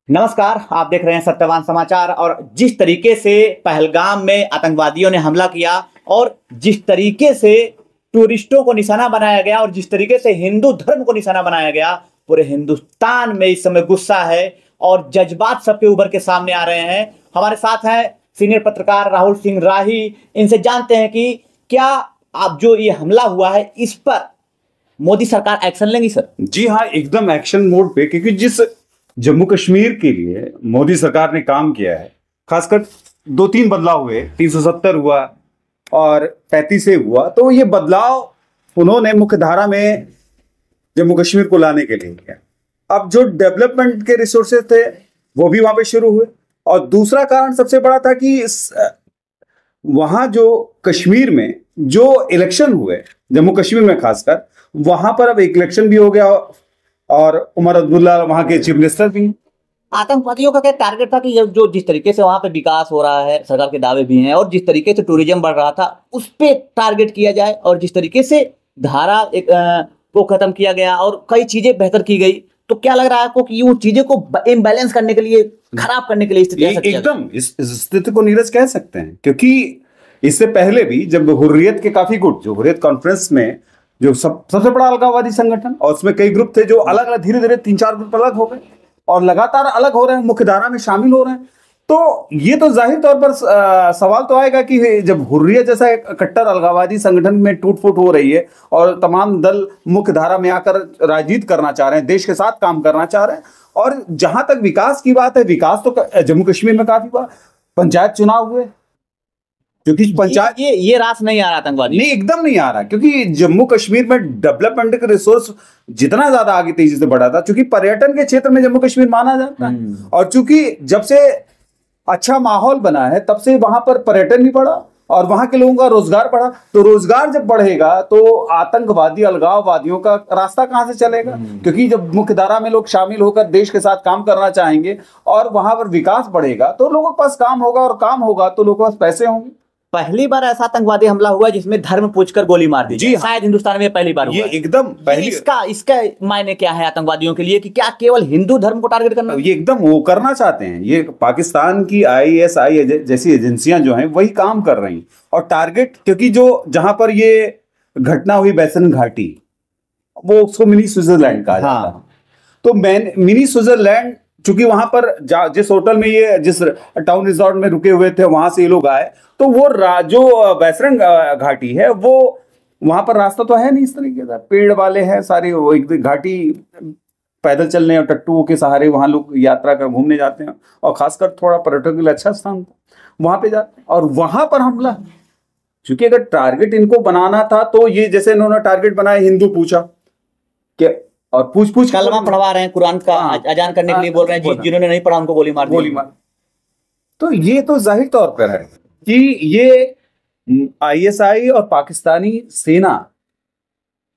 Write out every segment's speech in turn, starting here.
नमस्कार, आप देख रहे हैं सत्यवान समाचार। और जिस तरीके से पहलगाम में आतंकवादियों ने हमला किया और जिस तरीके से टूरिस्टों को निशाना बनाया गया और जिस तरीके से हिंदू धर्म को निशाना बनाया गया, पूरे हिंदुस्तान में इस समय गुस्सा है और जज्बात सबके उभर के सामने आ रहे हैं। हमारे साथ हैं सीनियर पत्रकार राहुल सिंह राही। इनसे जानते हैं कि क्या आप जो ये हमला हुआ है इस पर मोदी सरकार एक्शन लेंगी सर? जी हाँ, एकदम एक्शन मोड पे, क्योंकि जिस जम्मू कश्मीर के लिए मोदी सरकार ने काम किया है, खासकर 2-3 बदलाव हुए, 370 हुआ और 35 से हुआ, तो ये बदलाव उन्होंने मुख्य धारा में जम्मू कश्मीर को लाने के लिए किया। अब जो डेवलपमेंट के रिसोर्सेज थे वो भी वहां पे शुरू हुए, और दूसरा कारण सबसे बड़ा था कि वहां जो कश्मीर में जो इलेक्शन हुए, जम्मू कश्मीर में खासकर, वहां पर अब एक इलेक्शन भी हो गया और उमर अब्दुल्ला वहां के चीफ मिनिस्टर भी हैं। आतंकवादियों का क्या टारगेट था कि ये जो जिस तरीके से वहां पे विकास हो रहा है, सरकार के दावे भी हैं, और जिस तरीके से टूरिज्म बढ़ रहा था उस पे टारगेट किया जाए, और जिस तरीके से धारा को खत्म किया गया और कई चीजें बेहतर की गई, तो क्या लग रहा है आपको कि वो चीजें को इम्बैलेंस करने के लिए, खराब करने के लिए स्थिति एकदम इस स्थिति को नीरज कह सकते हैं। क्योंकि इससे पहले भी जब हुर्रियत के काफी गुट, जो हुर्रियत कॉन्फ्रेंस में जो सबसे बड़ा अलगाववादी संगठन, और उसमें कई ग्रुप थे जो अलग अलग, धीरे धीरे 3-4 ग्रुप अलग हो गए और लगातार अलग हो रहे हैं, मुख्य धारा में शामिल हो रहे हैं। तो ये तो जाहिर तौर पर सवाल तो आएगा कि जब हुर्रियत जैसा एक कट्टर अलगाववादी संगठन में टूट फूट हो रही है और तमाम दल मुख्य धारा में आकर राजनीति करना चाह रहे हैं, देश के साथ काम करना चाह रहे हैं, और जहां तक विकास की बात है, विकास तो जम्मू कश्मीर में काफी हुआ। पंचायत चुनाव हुए, क्योंकि पंचायत ये रास नहीं आ रहा आतंकवादी, नहीं, एकदम नहीं आ रहा, क्योंकि जम्मू कश्मीर में डेवलपमेंट का रिसोर्स जितना ज्यादा आगे तेजी से बढ़ा था, क्योंकि पर्यटन के क्षेत्र में जम्मू कश्मीर माना जाता है, और चूंकि जब से अच्छा माहौल बना है तब से वहां पर पर्यटन भी बढ़ा और वहां के लोगों का रोजगार बढ़ा। तो रोजगार जब बढ़ेगा तो आतंकवादी, अलगाववादियों का रास्ता कहां से चलेगा? क्योंकि जब मुख्यधारा में लोग शामिल होकर देश के साथ काम करना चाहेंगे और वहां पर विकास बढ़ेगा तो लोगों के पास काम होगा, और काम होगा तो लोगों के पास पैसे होंगे। पहली बार ऐसा आतंकवादी हमला हुआ जिसमें धर्म पूछकर गोली मार दी। जी, शायद हिंदुस्तान में पहली बार हुआ। ये एकदम पहली। इसका मायने क्या है आतंकवादियों के लिए कि क्या केवल हिंदू धर्म को टारगेट करना? ये एकदम वो करना चाहते हैं। ये पाकिस्तान की ISI जैसी एजेंसियां जो हैं वही काम कर रही हैं, और टारगेट, क्योंकि जो जहां पर ये घटना हुई बैसन घाटी, वो उसको मिनी स्विट्जरलैंड कहा जाता है। तो मिनी स्विट्जरलैंड, चूंकि वहां पर जिस होटल में ये, जिस टाउन रिजॉर्ट में रुके हुए थे, वहां से ये लोग आए, तो वो जो बैसरन घाटी है, वो वहां पर रास्ता तो है नहीं इस तरीके का, पेड़ वाले हैं सारे, वो एक घाटी, पैदल चलने और टट्टुओं के सहारे वहां लोग यात्रा कर घूमने जाते हैं, और खासकर थोड़ा पर्यटक के लिए अच्छा स्थान था, वहां पे जाते हैं, और वहां पर हमला। क्योंकि अगर टारगेट इनको बनाना था तो ये, जैसे इन्होंने टारगेट बनाया, हिंदू पूछा कि, और पूछ कलमा पढ़वा रहे हैं, कुरान का अजान करने के लिए बोल रहे हैं, जिन्होंने नहीं पढ़ा उनको गोली मार। तो ये तो जाहिर तौर पर है कि ये ISI और पाकिस्तानी सेना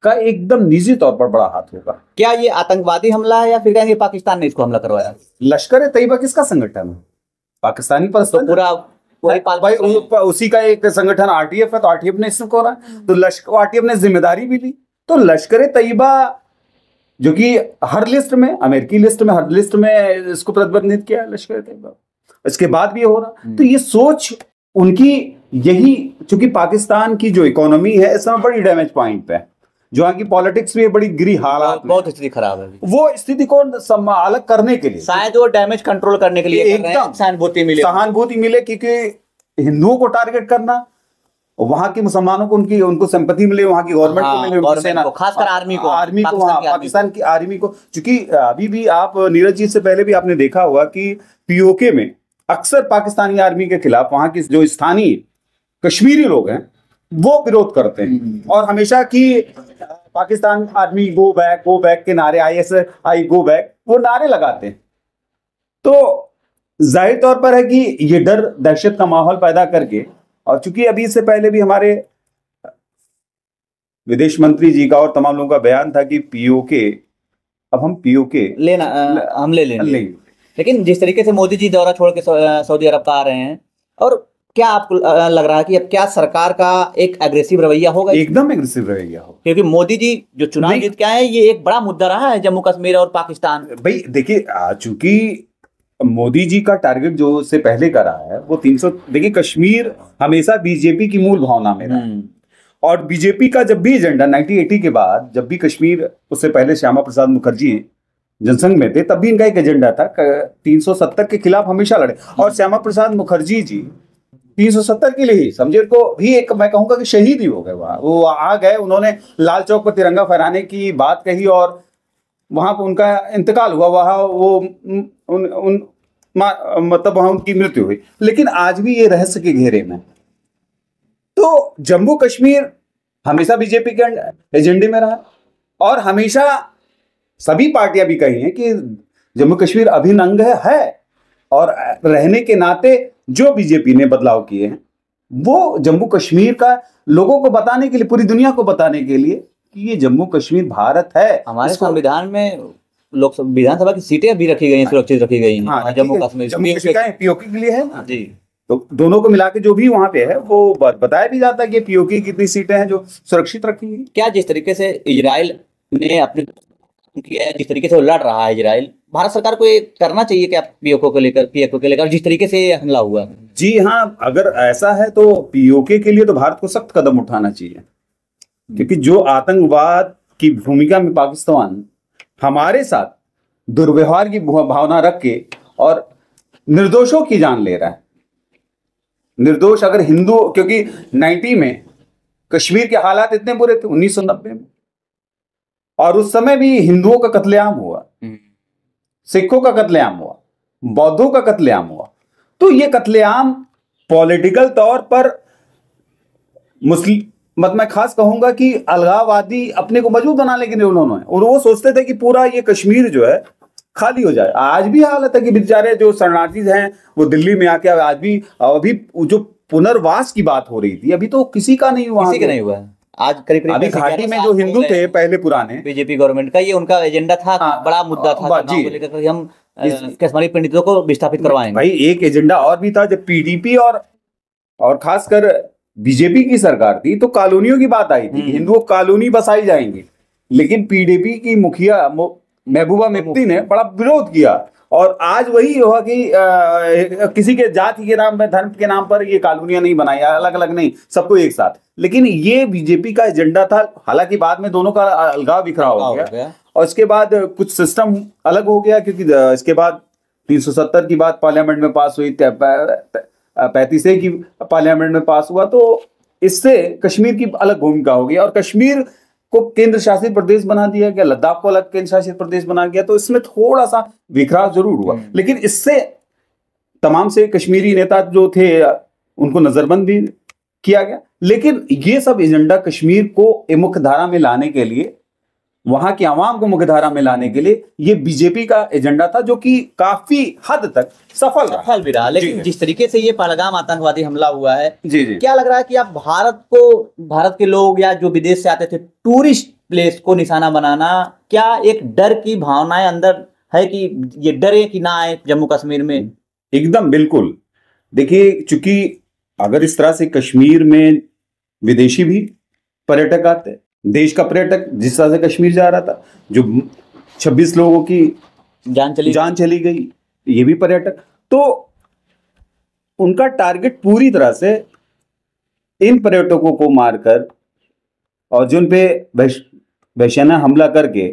का एकदम निजी तौर पर बड़ा हाथ होगा। क्या ये आतंकवादी हमला है या फिर कहेंगे पाकिस्तान ने इसको हमला करवाया? लश्कर ए तैयबा किसका संगठन है? पाकिस्तानी पर तो पूरा भाई उसी का एक संगठन RTF है, तो RTF ने इसको करा, तो RTF ने जिम्मेदारी भी ली। तो लश्कर ए तैयबा, जो कि हर लिस्ट में, अमेरिकी लिस्ट में, हर लिस्ट में इसको प्रतिबंधित किया है लश्कर ए तैयबा, इसके बाद भी हो रहा। तो ये सोच उनकी यही, चूंकि पाकिस्तान की जो इकोनॉमी है इस समय बड़ी डैमेज पॉइंट पे है, जो यहाँ की पॉलिटिक्स में बड़ी गिरी हालात, बहुत स्थिति खराब है, वो स्थिति को अलग करने के लिए, शायद वो डैमेज कंट्रोल करने के लिए एकदम सहानुभूति मिले, क्योंकि हिंदुओं को टारगेट करना, वहां के मुसलमानों को उनको सिंपैथी मिले, वहां की गवर्नमेंट को मिले, सेना को, खासकर आर्मी को, पाकिस्तान की आर्मी को। क्योंकि अभी भी आप, नीरज जी, से पहले भी आपने देखा होगा कि POK में अक्सर पाकिस्तानी आर्मी के खिलाफ वहां की जो स्थानीय कश्मीरी लोग हैं वो विरोध करते हैं, और हमेशा की पाकिस्तान आर्मी गो बैक के नारे, ISI गो बैक, वो नारे लगाते हैं। तो जाहिर तौर पर है कि ये डर, दहशत का माहौल पैदा करके, और चूंकि अभी इससे पहले भी हमारे विदेश मंत्री जी का और तमाम लोगों का बयान था कि POK, अब हम POK हमले लेंगे, लेकिन जिस तरीके से मोदी जी दौरा छोड़ के सऊदी अरब का आ रहे हैं, और क्या आपको लग रहा है कि अब क्या सरकार का एक एग्रेसिव रवैया होगा? एकदम एग्रेसिव रवैया होगा, क्योंकि मोदी जी जो चुनाव जीत के आए हैं, ये एक बड़ा मुद्दा रहा है जम्मू कश्मीर और पाकिस्तान। भाई देखिए, चूंकि मोदी जी का टारगेट जो से पहले करा है वो 300। देखिए, कश्मीर हमेशा बीजेपी की मूल भावना में रहा, और बीजेपी का जब भी एजेंडा 1980 के बाद, जब भी कश्मीर, उससे पहले श्यामा प्रसाद मुखर्जी जनसंघ में थे, तब भी इनका एक एजेंडा था 370 के खिलाफ हमेशा लड़े। और श्यामा प्रसाद मुखर्जी जी 370 के लिए ही समझे को भी एक, मैं कहूंगा कि शहीद ही हो गए। वहां वो आ गए, उन्होंने लाल चौक पर तिरंगा फहराने की बात कही और वहां पर उनका इंतकाल हुआ। वहां वो मतलब वहां उनकी मृत्यु हुई। लेकिन आज भी ये रहस्य के घेरे में। तो जम्मू कश्मीर हमेशा बीजेपी के एजेंडे में रहा, और हमेशा सभी पार्टियां भी कही हैं कि जम्मू कश्मीर अभिन्न अंग है, और रहने के नाते जो बीजेपी ने बदलाव किए हैं वो जम्मू कश्मीर का लोगों को बताने के लिए, पूरी दुनिया को बताने के लिए कि ये जम्मू कश्मीर भारत है। हमारे संविधान में लोकसभा विधानसभा की सीटें भी रखी गई हैं, सुरक्षित रखी गई हैं। हाँ, जम्मू कश्मीर पीओके के लिए है जी। तो दोनों को मिला के जो भी वहां पे है वो बताया भी जाता है कि पीओके की कितनी सीटें हैं जो सुरक्षित रखी गई। क्या जिस तरीके से इजराइल ने अपने जिस तरीके से वो लड़ रहा है इजराइल, भारत सरकार को ये करना चाहिए क्या पीओके को लेकर जिस तरीके से ये हमला हुआ? जी हाँ, अगर ऐसा है तो पीओके के लिए तो भारत को सख्त कदम उठाना चाहिए, क्योंकि जो आतंकवाद की भूमिका में पाकिस्तान हमारे साथ दुर्व्यवहार की भावना रख के और निर्दोषों की जान ले रहा है। निर्दोष अगर हिंदू, क्योंकि 90 में कश्मीर के हालात इतने बुरे थे 1990 में, और उस समय भी हिंदुओं का कत्लेआम हुआ, सिखों का कत्लेआम हुआ, बौद्धों का कत्लेआम हुआ। तो ये कत्लेआम पॉलिटिकल तौर पर मुस्लिम मत, मैं खास कहूंगा कि अलगाववादी अपने को मजबूत बनाने के लिए उन्होंने, और वो सोचते थे कि पूरा ये कश्मीर जो है खाली हो जाए। आज भी हालत है कि बेचारे जो शरणार्थी हैं वो दिल्ली में आके आज भी, अभी जो पुनर्वास की बात हो रही थी अभी तो किसी का नहीं हुआ, किसी का नहीं हुआ है। आज करीब अभी घाटी में जो हिंदू थे पहले पुराने, बीजेपी गवर्नमेंट का ये उनका एजेंडा था, बड़ा मुद्दा था लेकर हम कश्मीरी पंडितों को विस्थापित करवाएंगे। भाई एक एजेंडा और भी था, जब पीडीपी और खासकर बीजेपी की सरकार थी तो कॉलोनियों की बात आई थी, हिंदुओं कॉलोनी बसाई जाएंगी। लेकिन पीडीपी की मुखिया महबूबा मुफ्ती ने बड़ा विरोध किया, और आज वही हुआ कि किसी के जाति के नाम पर, धर्म के नाम पर ये कॉलोनियां नहीं बनाई, अलग अलग नहीं, सबको एक साथ। लेकिन ये बीजेपी का एजेंडा था। हालांकि बाद में दोनों का अलगाव बिखराव हो गया, और इसके बाद कुछ सिस्टम अलग हो गया, क्योंकि इसके बाद 370 की बात पार्लियामेंट में पास हुई, 35 की पार्लियामेंट में पास हुआ, तो इससे कश्मीर की अलग भूमिका हो गई, और कश्मीर को केंद्र शासित प्रदेश बना दिया गया, लद्दाख को अलग केंद्र शासित प्रदेश बना गया। तो इसमें थोड़ा सा बिखराव जरूर हुआ, लेकिन इससे तमाम से कश्मीरी नेता जो थे उनको नजरबंद भी किया गया। लेकिन ये सब एजेंडा कश्मीर को मुख्य धारा में लाने के लिए, वहां की आवाम को मुख्य धारा में लाने के लिए ये बीजेपी का एजेंडा था, जो कि काफी हद तक सफल भी रहा। लेकिन जिस तरीके से ये पहलगाम आतंकवादी हमला हुआ है, जी जी, क्या लग रहा है कि आप भारत के लोग या जो विदेश से आते थे टूरिस्ट प्लेस को निशाना बनाना, क्या एक डर की भावनाएं अंदर है कि ये डरे कि ना आए जम्मू कश्मीर में? एकदम बिल्कुल। देखिए, चूंकि अगर इस तरह से कश्मीर में विदेशी भी पर्यटक आते, देश का पर्यटक जिस तरह से कश्मीर जा रहा था, जो 26 लोगों की जान चली गई, ये भी पर्यटक, तो उनका टारगेट पूरी तरह से इन पर्यटकों को मारकर और जिन पे वैश्याना हमला करके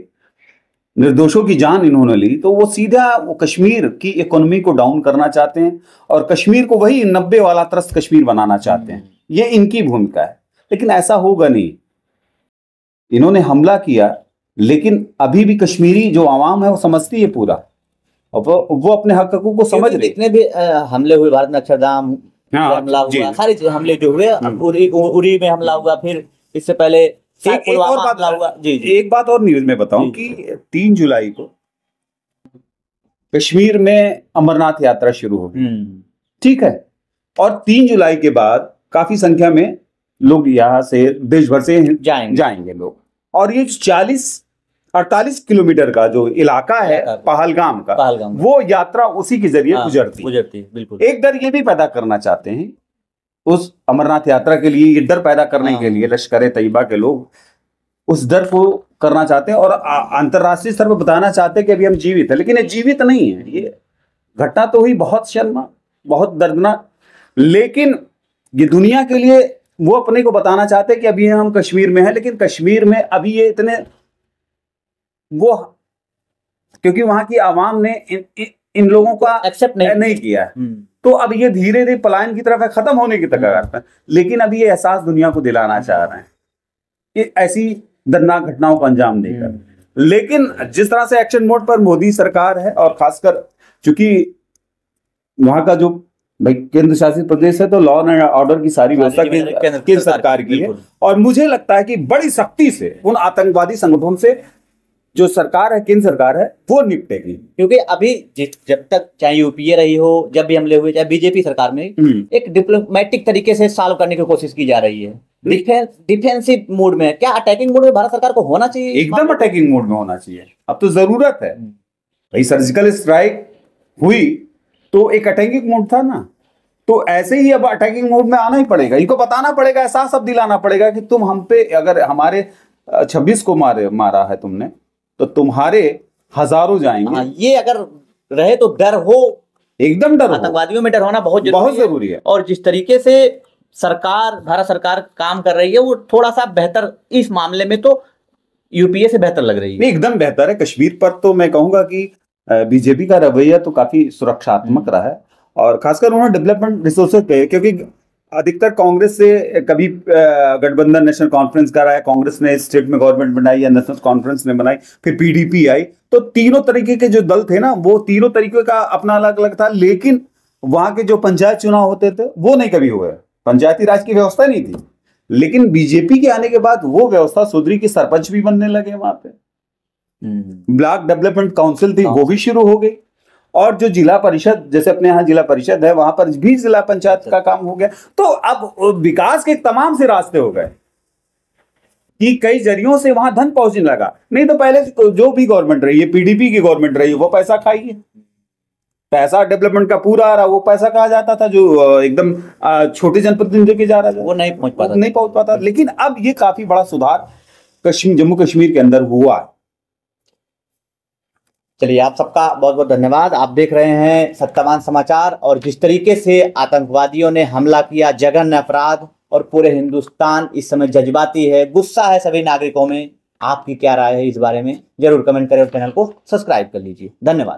निर्दोषों की जान इन्होंने ली, तो वो सीधा वो कश्मीर की इकोनॉमी को डाउन करना चाहते हैं और कश्मीर को वही 90 वाला त्रस्त कश्मीर बनाना चाहते हैं। ये इनकी भूमिका है, लेकिन ऐसा होगा नहीं। इन्होंने हमला किया, लेकिन अभी भी कश्मीरी जो आवाम है वो समझती है पूरा, और वो अपने हकों को समझ रहे। जितने भी हमले हुए भारत में, अक्षरधाम हमला हुआ, सारे हमले जो हुए, उरी में हमला हुआ, फिर इससे पहले एक और बात हुआ। जी, एक बात और न्यूज में बताऊं कि 3 जुलाई को कश्मीर में अमरनाथ यात्रा शुरू होगी, ठीक है, और 3 जुलाई के बाद काफी संख्या में लोग यहाँ से देश भर से जाएंगे लोग, और ये 40-48 किलोमीटर का जो इलाका है पहलगाम का, वो यात्रा उसी के जरिए गुजरती। बिल्कुल। एक डर ये भी पैदा करना चाहते हैं उस अमरनाथ यात्रा के लिए, ये डर पैदा करने के लिए लश्कर तैयबा के लोग उस डर को करना चाहते हैं और अंतरराष्ट्रीय स्तर पर बताना चाहते हैं कि अभी हम जीवित हैं, लेकिन ये जीवित नहीं है, घटना तो हुई, बहुत शर्मनाक, बहुत दर्दनाक, लेकिन ये दुनिया के लिए वो अपने को बताना चाहते हैं कि अभी हम कश्मीर में हैं, लेकिन कश्मीर में अभी ये इतने वो, क्योंकि वहां की आवाम ने इन लोगों का एक्सेप्ट नहीं किया है, तो अब ये धीरे धीरे पलायन की तरफ है, खत्म होने की कगार पर। लेकिन अब ये एहसास दुनिया को दिलाना चाह रहे हैं कि ऐसी दर्दनाक घटनाओं को अंजाम देकर। लेकिन जिस तरह से एक्शन मोड पर मोदी सरकार है, और खासकर चूंकि वहां का जो भाई केंद्र शासित प्रदेश है, तो लॉ एंड ऑर्डर की सारी व्यवस्था केंद्र सरकार की है, और मुझे लगता है कि बड़ी सख्ती से उन आतंकवादी संगठनों से जो सरकार है, केंद्र सरकार है, वो निपटेगी। क्योंकि अभी जब तक चाहे यूपीए रही हो, जब भी हमले हुए, चाहे बीजेपी सरकार में, एक डिप्लोमेटिक तरीके से सॉल्व करने की कोशिश की जा रही है। डिफेंसिव मोड में, क्या अटैकिंग मोड में भारत सरकार को होना चाहिए? एकदम अटैकिंग मोड में होना चाहिए, अब तो जरूरत है भाई। सर्जिकल स्ट्राइक हुई तो एक अटैकिंग मोड था ना, तो ऐसे ही अब अटैकिंग मोड में आना ही पड़ेगा। इनको बताना पड़ेगा, एहसास अब दिलाना पड़ेगा कि तुम हम पे, अगर हमारे 26 को मारा है तुमने, तो तुम्हारे हजारों जाएंगे। ये अगर रहे तो डर हो, एकदम डर हो, आतंकवादियों में डर होना बहुत जरूरी है। और जिस तरीके से सरकार, भारत सरकार काम कर रही है, वो थोड़ा सा बेहतर इस मामले में तो यूपीए से बेहतर लग रही है। नहीं, एकदम बेहतर है। कश्मीर पर तो मैं कहूंगा कि बीजेपी का रवैया तो काफी सुरक्षात्मक रहा है, और खासकर उन्होंने डेवलपमेंट रिसोर्सेज पे, क्योंकि अधिकतर कांग्रेस से कभी गठबंधन नेशनल कॉन्फ्रेंस का रहा है, कांग्रेस ने स्टेट में गवर्नमेंट बनाई या नेशनल कॉन्फ्रेंस ने बनाई, फिर पीडीपी आई, तो तीनों तरीके के जो दल थे ना, वो तीनों तरीके का अपना अलग अलग था। लेकिन वहां के जो पंचायत चुनाव होते थे वो नहीं कभी हुए, पंचायती राज की व्यवस्था नहीं थी। लेकिन बीजेपी के आने के बाद वो व्यवस्था सुधरी की सरपंच भी बनने लगे वहां पे, ब्लॉक डेवलपमेंट काउंसिल थी वो भी शुरू हो गई, और जो जिला परिषद, जैसे अपने यहाँ जिला परिषद है, वहां पर भी जिला पंचायत का काम हो गया। तो अब विकास के तमाम से रास्ते हो गए कि कई जरियों से वहां धन पहुंचने लगा। नहीं तो पहले जो भी गवर्नमेंट रही है, पीडीपी की गवर्नमेंट रही है, वो पैसा खाई है, पैसा डेवलपमेंट का पूरा आ रहा, वो पैसा कहा जाता था जो एकदम छोटे जनप्रतिनिधियों के जा रहा था, वो नहीं पहुंच पाता। लेकिन अब ये काफी बड़ा सुधार जम्मू कश्मीर के अंदर हुआ। चलिए, आप सबका बहुत बहुत धन्यवाद। आप देख रहे हैं सत्यवान समाचार, और जिस तरीके से आतंकवादियों ने हमला किया, जघन्य अपराध, और पूरे हिंदुस्तान इस समय जज्बाती है, गुस्सा है सभी नागरिकों में। आपकी क्या राय है इस बारे में, जरूर कमेंट करें और चैनल को सब्सक्राइब कर लीजिए। धन्यवाद।